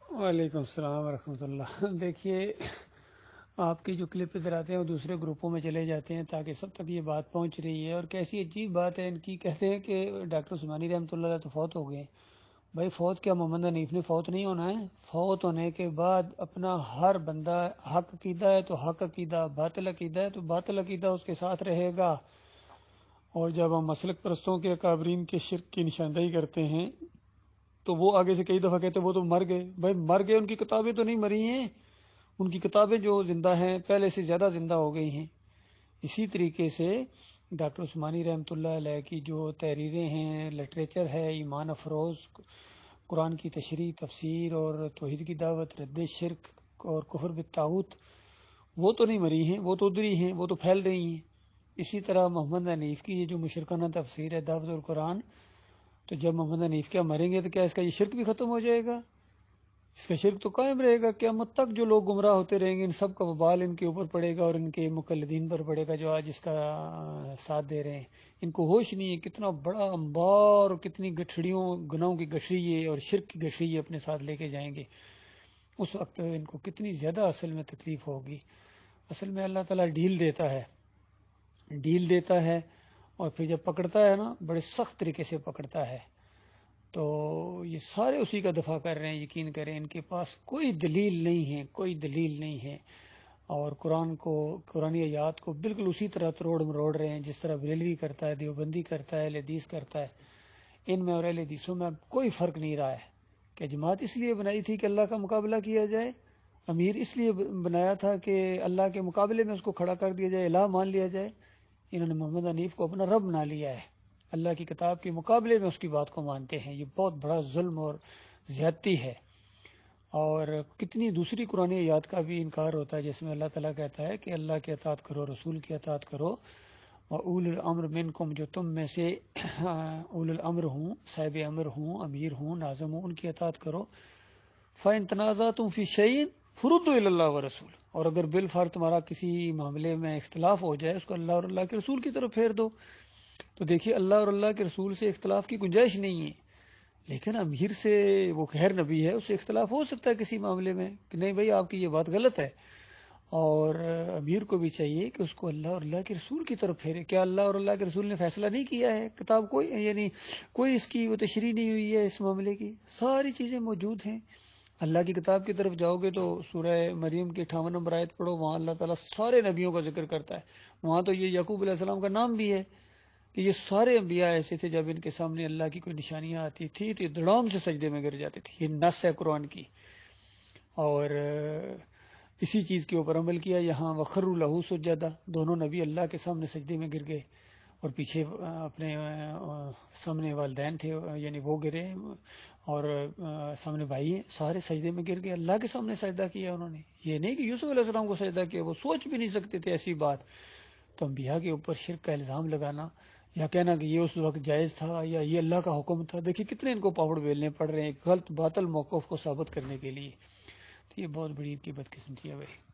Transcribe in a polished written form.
وعلیکم السلام ورحمۃ اللہ۔ دیکھیے، آپ کی جو کلپ ادھر آتے ہیں وہ دوسرے گروپوں میں چلے جاتے ہیں تاکہ سب تک یہ بات پہنچ رہی ہے، اور کیسی عجیب بات ہے ان کی۔ کہتے ہیں کہ ڈاکٹر عثمانی رحمۃ اللہ علیہ تو فوت ہو گئے۔ بھائی فوت کیا، محمد حنیف نے فوت نہیں ہونا ہے؟ فوت ہونے کے بعد اپنا ہر بندہ حق عقیدہ ہے تو حق عقیدہ، باطل عقیدہ ہے تو باطل عقیدہ اس کے ساتھ رہے گا۔ اور جب ہم مسلک پرستوں کے اکابرین کے شرک کی نشاندہی کرتے ہیں تو وہ آگے سے کئی دفعہ کہتے ہیں وہ تو مر گئے۔ بھائی مر گئے، ان کی کتابیں تو نہیں مری ہیں، ان کی کتابیں جو زندہ ہیں پہلے سے زیادہ زندہ ہو گئی ہیں۔ اسی طریقے سے ڈاکٹر عثمانی رحمۃ اللہ علیہ کی جو تحریریں ہیں، لٹریچر ہے ایمان افروز، قرآن کی تشریح، تفسیر اور توحید کی دعوت، رد شرک اور کفر بالطاغوت، وہ تو نہیں مری ہیں، وہ تو ادھر ہی ہیں، وہ تو پھیل رہی ہیں۔ اسی طرح محمد حنیف کی یہ جو مشرکانہ تفسیر ہے دعوت القرآن، تو جب محمد حنیف کیا مریں گے تو کیا اس کا یہ شرک بھی ختم ہو جائے گا؟ اس کا شرک تو قائم رہے گا قیامت تک۔ جو لوگ گمراہ ہوتے رہیں گے ان سب کا وبال ان کے اوپر پڑے گا اور ان کے مقلدین پر پڑے گا جو آج اس کا ساتھ دے رہے ہیں۔ ان کو ہوش نہیں ہے کتنا بڑا انبار اور کتنی گٹھڑیوں گناہوں کی گٹھڑی ہے اور شرک کی گٹھڑی ہے اپنے ساتھ لے کے جائیں گے۔ اس وقت ان کو کتنی زیادہ اصل میں تکلیف ہوگی۔ اصل میں اللہ تعالیٰ ڈیل دیتا ہے اور پھر جب پکڑتا ہے نا بڑے سخت طریقے سے پکڑتا ہے۔ تو یہ سارے اسی کا دفاع کر رہے ہیں، یقین کریں ان کے پاس کوئی دلیل نہیں ہے، اور قرآنی آیات کو بالکل اسی طرح تروڑ مروڑ رہے ہیں جس طرح بریلوی کرتا ہے، دیوبندی کرتا ہے، اہل حدیث کرتا ہے۔ ان میں اور اہل حدیثوں میں کوئی فرق نہیں رہا ہے کہ جماعت اس لیے بنائی تھی کہ اللہ کا مقابلہ کیا جائے، امیر اس لیے بنایا تھا کہ اللہ کے مقابلے میں اس کو کھڑا کر دیا جائے، الہ مان لیا جائے۔ انہوں نے محمد حنیف کو اپنا رب بنا لیا ہے، اللہ کی کتاب کے مقابلے میں اس کی بات کو مانتے ہیں۔ یہ بہت بڑا ظلم اور زیادتی ہے۔ اور کتنی دوسری قرآن آیات کا بھی انکار ہوتا ہے جس میں اللہ تعالیٰ کہتا ہے کہ اللہ کی اطاعت کرو، رسول کی اطاعت کرو، اور اول الامر منکم، جو تم میں سے اول الامر ہوں، صاحب امر ہوں، امیر ہوں، ناظم ہوں، ان کی اطاعت کرو۔ فَإِن تَنَازَعْتُمْ فِي شَيْءٍ فَرُدُّوهُ إِلَى اللَّهِ وَرَسُولِهِ، اور اگر بالفرض تمہارا کسی معاملے میں اختلاف ہو جائے اس کو اللہ اور اللہ کے رسول کی طرف پھیر دو۔ تو دیکھیے اللہ اور اللہ کے رسول سے اختلاف کی گنجائش نہیں ہے، لیکن امیر سے، وہ خیر نبی ہے، اس سے اختلاف ہو سکتا ہے کسی معاملے میں کہ نہیں بھائی آپ کی یہ بات غلط ہے، اور امیر کو بھی چاہیے کہ اس کو اللہ اور اللہ کے رسول کی طرف پھیرے۔ کیا اللہ اور اللہ کے رسول نے فیصلہ نہیں کیا ہے؟ کتاب کوئی اس کی وہ تشریح نہیں ہوئی ہے اس معاملے کی، ساری چیزیں موجود ہیں۔ اللہ کی کتاب کی طرف جاؤ گے تو سورہ مریم کی 58 نمبر آیت پڑھو، وہاں اللہ تعالیٰ سارے نبیوں کا ذکر کرتا ہے۔ وہاں تو یہ یعقوب علیہ السلام کا نام بھی ہے کہ یہ سارے انبیاء ایسے تھے جب ان کے سامنے اللہ کی کوئی نشانیاں آتی تھی تو یہ دڑام سے سجدے میں گر جاتے تھے۔ یہ نص ہے قرآن کی، اور اسی چیز کے اوپر عمل کیا یہاں۔ وخروا لہ سجدا، دونوں نبی اللہ کے سامنے سجدے میں گر گئے، اور پیچھے اپنے سامنے والدین تھے یعنی وہ گرے، اور سامنے بھائی ہیں، سارے سجدے میں گر گئے، اللہ کے سامنے سجدہ کیا انہوں نے۔ یہ نہیں کہ یوسف علیہ السلام کو سجدہ کیا، وہ سوچ بھی نہیں سکتے تھے ایسی بات۔ تو انبیاء کے اوپر شرک کا الزام لگانا یا کہنا کہ یہ اس وقت جائز تھا یا یہ اللہ کا حکم تھا، دیکھیے کتنے ان کو پاپڑ بیلنے پڑ رہے ہیں غلط باطل موقف کو ثابت کرنے کے لیے۔ تو یہ بہت بڑی ان کی بدقسمتی ہے بھائی۔